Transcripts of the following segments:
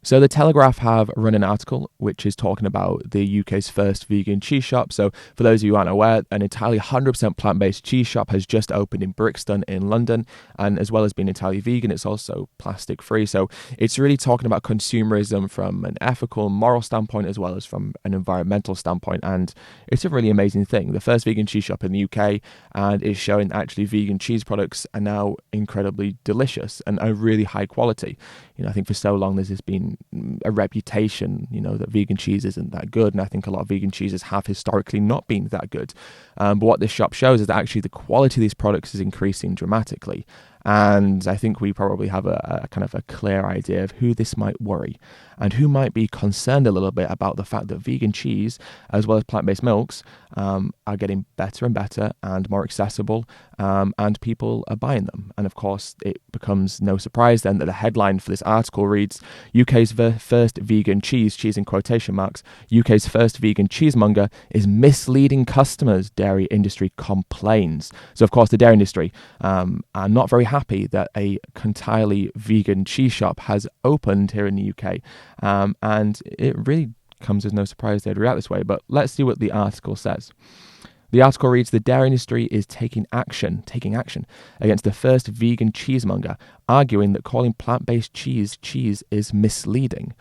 So the Telegraph have run an article which is talking about the UK's first vegan cheese shop. So for those of you who aren't aware, an entirely 100% plant-based cheese shop has just opened in Brixton in London, and as well as being entirely vegan, it's also plastic-free. So it's really talking about consumerism from an ethical, moral standpoint as well as from an environmental standpoint, and it's a really amazing thing. The first vegan cheese shop in the UK, and is showing actually vegan cheese products are now incredibly delicious and are really high quality. I think for so long there's been a reputation, that vegan cheese isn't that good, and I think a lot of vegan cheeses have historically not been that good. But what this shop shows is that actually the quality of these products is increasing dramatically. And I think we probably have a kind of a clear idea of who this might worry and who might be concerned a little bit about the fact that vegan cheese, as well as plant-based milks, are getting better and better and more accessible, and people are buying them. And of course, it becomes no surprise then that the headline for this article reads, UK's first vegan cheese in quotation marks, UK's first vegan cheesemonger is misleading customers, dairy industry complains. So of course, the dairy industry are not very happy that a entirely vegan cheese shop has opened here in the UK. And it really comes as no surprise they'd react this way. But let's see what the article says. The article reads, the dairy industry is taking action against the first vegan cheesemonger, arguing that calling plant-based cheese is misleading.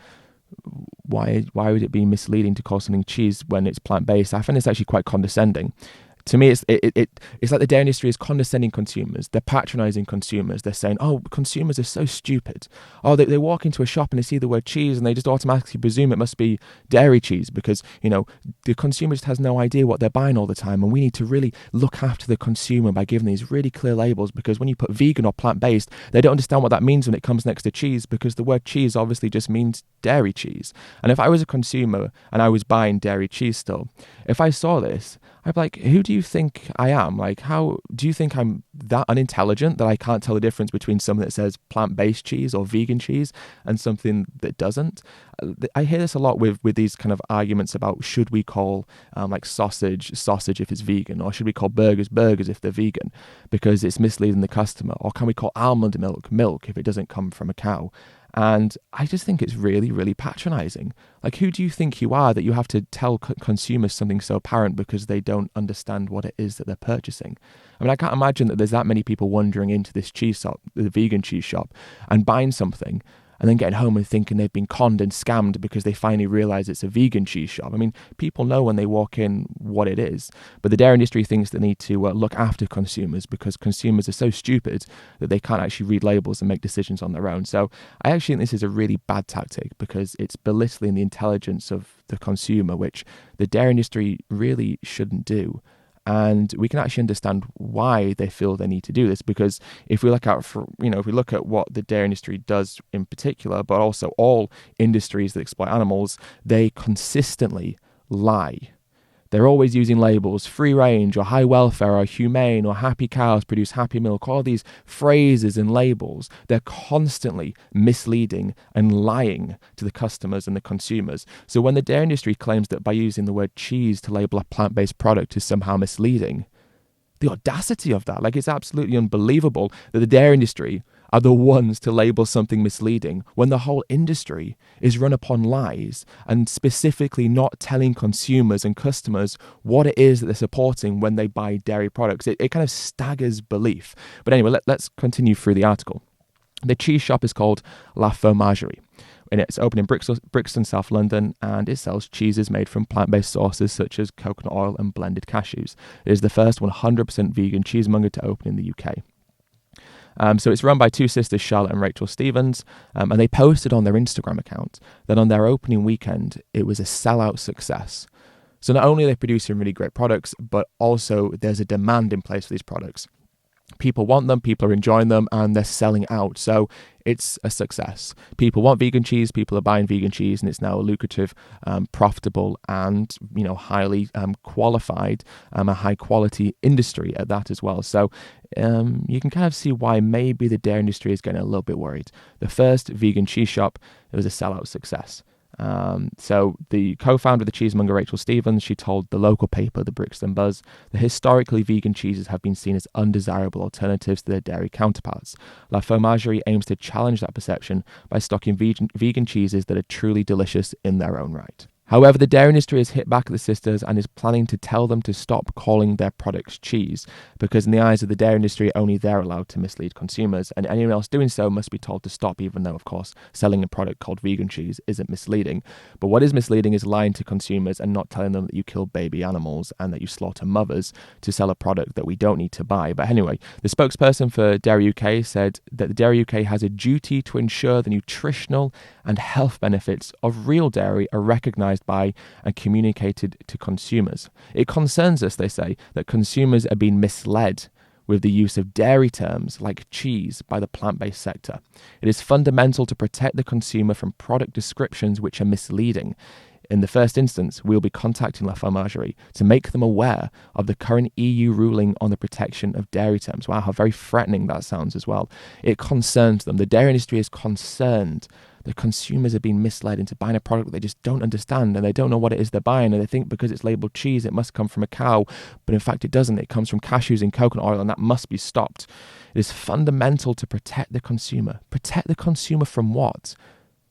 Why would it be misleading to call something cheese when it's plant-based? I find it's actually quite condescending. To me, it's like the dairy industry is condescending consumers. They're patronizing consumers. They're saying, oh, consumers are so stupid. Oh, they walk into a shop and they see the word cheese and they just automatically presume it must be dairy cheese because, the consumer just has no idea what they're buying all the time. And we need to really look after the consumer by giving these really clear labels, because when you put vegan or plant-based, they don't understand what that means when it comes next to cheese, because the word cheese obviously just means dairy cheese. And if I was a consumer and I was buying dairy cheese still, if I saw this, I'd be like, who do you think I am? Like, how do you think I'm that unintelligent that I can't tell the difference between something that says plant-based cheese or vegan cheese and something that doesn't? I hear this a lot with these kind of arguments about should we call like sausage if it's vegan, or should we call burgers if they're vegan because it's misleading the customer, or can we call almond milk if it doesn't come from a cow? And I just think it's really, really patronizing. Like, who do you think you are that you have to tell consumers something so apparent because they don't understand what it is that they're purchasing? I mean, I can't imagine that there's that many people wandering into this cheese shop, the vegan cheese shop, and buying something and then getting home and thinking they've been conned and scammed because they finally realize it's a vegan cheese shop. I mean, people know when they walk in what it is, but the dairy industry thinks they need to look after consumers because consumers are so stupid that they can't actually read labels and make decisions on their own. So I actually think this is a really bad tactic because it's belittling the intelligence of the consumer, which the dairy industry really shouldn't do. And we can actually understand why they feel they need to do this, because if we look at what the dairy industry does in particular, but also all industries that exploit animals, they consistently lie. They're always using labels, free range or high welfare or humane or happy cows produce happy milk, all these phrases and labels. They're constantly misleading and lying to the customers and the consumers. So when the dairy industry claims that by using the word cheese to label a plant-based product is somehow misleading, the audacity of that, like, it's absolutely unbelievable that the dairy industry are the ones to label something misleading when the whole industry is run upon lies and specifically not telling consumers and customers what it is that they're supporting when they buy dairy products. It kind of staggers belief. But anyway, let's continue through the article. The cheese shop is called La Fromagerie, and it's open in Brixton, South London, and it sells cheeses made from plant-based sources such as coconut oil and blended cashews. It is the first 100% vegan cheesemonger to open in the UK. So it's run by two sisters, Charlotte and Rachel Stevens, and they posted on their Instagram account that on their opening weekend, it was a sellout success. So not only are they producing really great products, but also there's a demand in place for these products. People want them, people are enjoying them, and they're selling out. So it's a success. People want vegan cheese, people are buying vegan cheese, and it's now a lucrative, profitable, and highly qualified, a high quality industry at that as well. So you can kind of see why maybe the dairy industry is getting a little bit worried. The first vegan cheese shop, it was a sellout success. So the co-founder of the cheesemonger, Rachel Stevens, she told the local paper, the Brixton Buzz, that historically vegan cheeses have been seen as undesirable alternatives to their dairy counterparts. La Fromagerie aims to challenge that perception by stocking vegan cheeses that are truly delicious in their own right. However, the dairy industry has hit back at the sisters and is planning to tell them to stop calling their products cheese, because in the eyes of the dairy industry, only they're allowed to mislead consumers, and anyone else doing so must be told to stop, even though, of course, selling a product called vegan cheese isn't misleading. But what is misleading is lying to consumers and not telling them that you kill baby animals and that you slaughter mothers to sell a product that we don't need to buy. But anyway, the spokesperson for Dairy UK said that the Dairy UK has a duty to ensure the nutritional and health benefits of real dairy are recognised by and communicated to consumers. It concerns us, they say, that consumers are being misled with the use of dairy terms like cheese by the plant-based sector. It is fundamental to protect the consumer from product descriptions which are misleading. In the first instance, we'll be contacting La Fromagerie to make them aware of the current EU ruling on the protection of dairy terms. Wow, how very threatening that sounds as well. It concerns them. The dairy industry is concerned that consumers are being misled into buying a product that they just don't understand, and they don't know what it is they're buying, and they think because it's labelled cheese, it must come from a cow, but in fact it doesn't. It comes from cashews and coconut oil, and that must be stopped. It is fundamental to protect the consumer. Protect the consumer from what?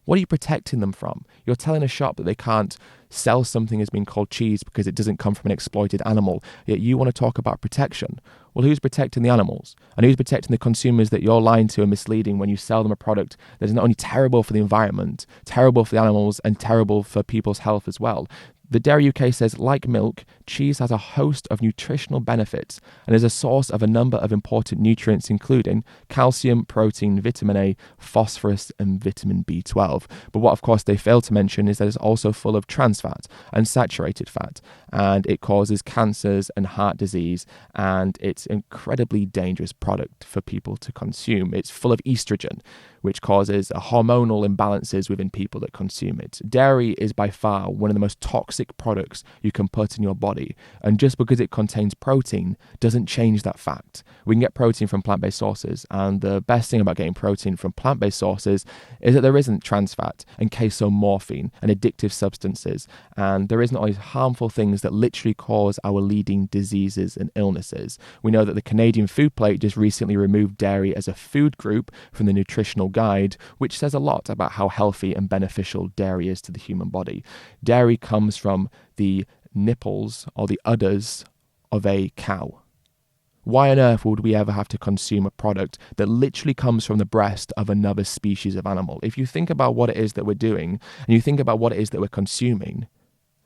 What are you protecting them from? You're telling a shop that they can't sell something as being called cheese because it doesn't come from an exploited animal, yet you want to talk about protection. Well, who's protecting the animals? And who's protecting the consumers that you're lying to and misleading when you sell them a product that is not only terrible for the environment, terrible for the animals, and terrible for people's health as well? The Dairy UK says, like milk, cheese has a host of nutritional benefits and is a source of a number of important nutrients, including calcium, protein, vitamin A, phosphorus, and vitamin B12. But what, of course, they fail to mention is that it's also full of trans fat and saturated fat, and it causes cancers and heart disease, and it's an incredibly dangerous product for people to consume. It's full of estrogen, which causes hormonal imbalances within people that consume it. Dairy is by far one of the most toxic products you can put in your body, and just because it contains protein doesn't change that fact. We can get protein from plant-based sources, and the best thing about getting protein from plant-based sources is that there isn't trans fat and casomorphine and addictive substances, and there isn't all these harmful things that literally cause our leading diseases and illnesses. We know that the Canadian Food Plate just recently removed dairy as a food group from the nutritional guide, which says a lot about how healthy and beneficial dairy is to the human body. Dairy comes from the nipples or the udders of a cow. Why on earth would we ever have to consume a product that literally comes from the breast of another species of animal? If you think about what it is that we're doing, and you think about what it is that we're consuming,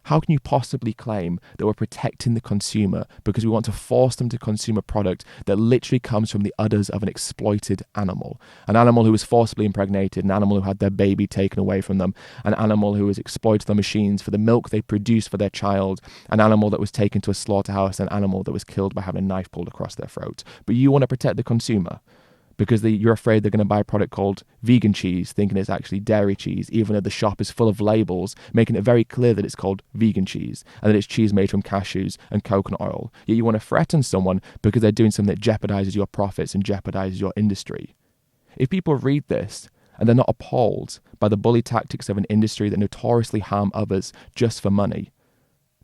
how can you possibly claim that we're protecting the consumer because we want to force them to consume a product that literally comes from the udders of an exploited animal? An animal who was forcibly impregnated, an animal who had their baby taken away from them, an animal who was exploited on machines for the milk they produced for their child, an animal that was taken to a slaughterhouse, an animal that was killed by having a knife pulled across their throat. But you want to protect the consumer because you're afraid they're going to buy a product called vegan cheese, thinking it's actually dairy cheese, even though the shop is full of labels making it very clear that it's called vegan cheese and that it's cheese made from cashews and coconut oil. Yet you want to threaten someone because they're doing something that jeopardizes your profits and jeopardizes your industry. If people read this and they're not appalled by the bully tactics of an industry that notoriously harm others just for money,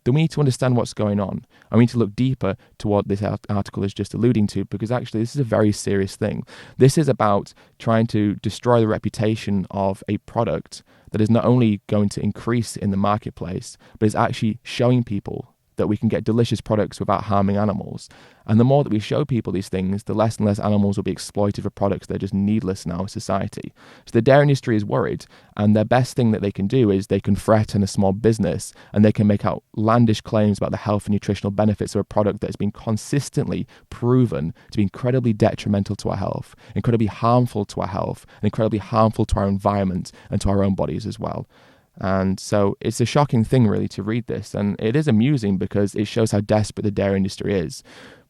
then we need to understand what's going on. And we need to look deeper to what this article is just alluding to, because actually this is a very serious thing. This is about trying to destroy the reputation of a product that is not only going to increase in the marketplace, but is actually showing people that we can get delicious products without harming animals. And the more that we show people these things, the less and less animals will be exploited for products that are just needless in our society. So the dairy industry is worried, and their best thing that they can do is they can threaten a small business, and they can make outlandish claims about the health and nutritional benefits of a product that has been consistently proven to be incredibly detrimental to our health, incredibly harmful to our health, and incredibly harmful to our environment and to our own bodies as well. And so it's a shocking thing really to read this, and it is amusing because it shows how desperate the dairy industry is.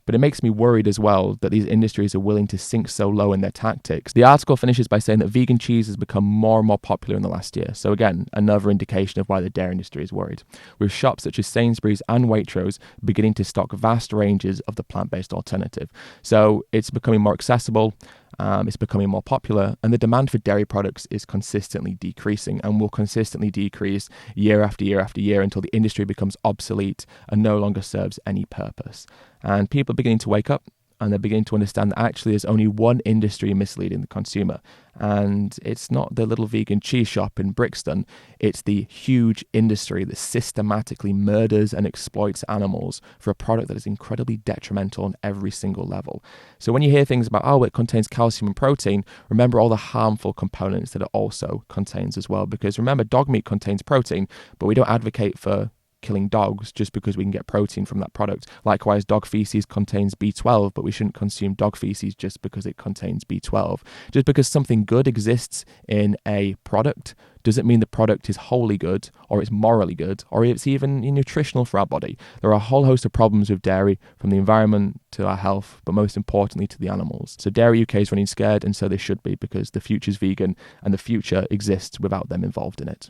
But it makes me worried as well that these industries are willing to sink so low in their tactics. The article finishes by saying that vegan cheese has become more and more popular in the last year. So again, another indication of why the dairy industry is worried, with shops such as Sainsbury's and Waitrose beginning to stock vast ranges of the plant-based alternative. So it's becoming more accessible, It's becoming more popular, and the demand for dairy products is consistently decreasing and will consistently decrease year after year after year until the industry becomes obsolete and no longer serves any purpose. And people are beginning to wake up, and they're beginning to understand that actually there's only one industry misleading the consumer. And it's not the little vegan cheese shop in Brixton, it's the huge industry that systematically murders and exploits animals for a product that is incredibly detrimental on every single level. So when you hear things about, oh, it contains calcium and protein, remember all the harmful components that it also contains as well. Because remember, dog meat contains protein, but we don't advocate for killing dogs just because we can get protein from that product. Likewise, dog feces contains B12, but we shouldn't consume dog feces just because it contains B12. Just because something good exists in a product doesn't mean the product is wholly good, or it's morally good, or it's even nutritional for our body. There are a whole host of problems with dairy, from the environment to our health, but most importantly to the animals. So Dairy UK is running scared, and so they should be, because the future's vegan and the future exists without them involved in it.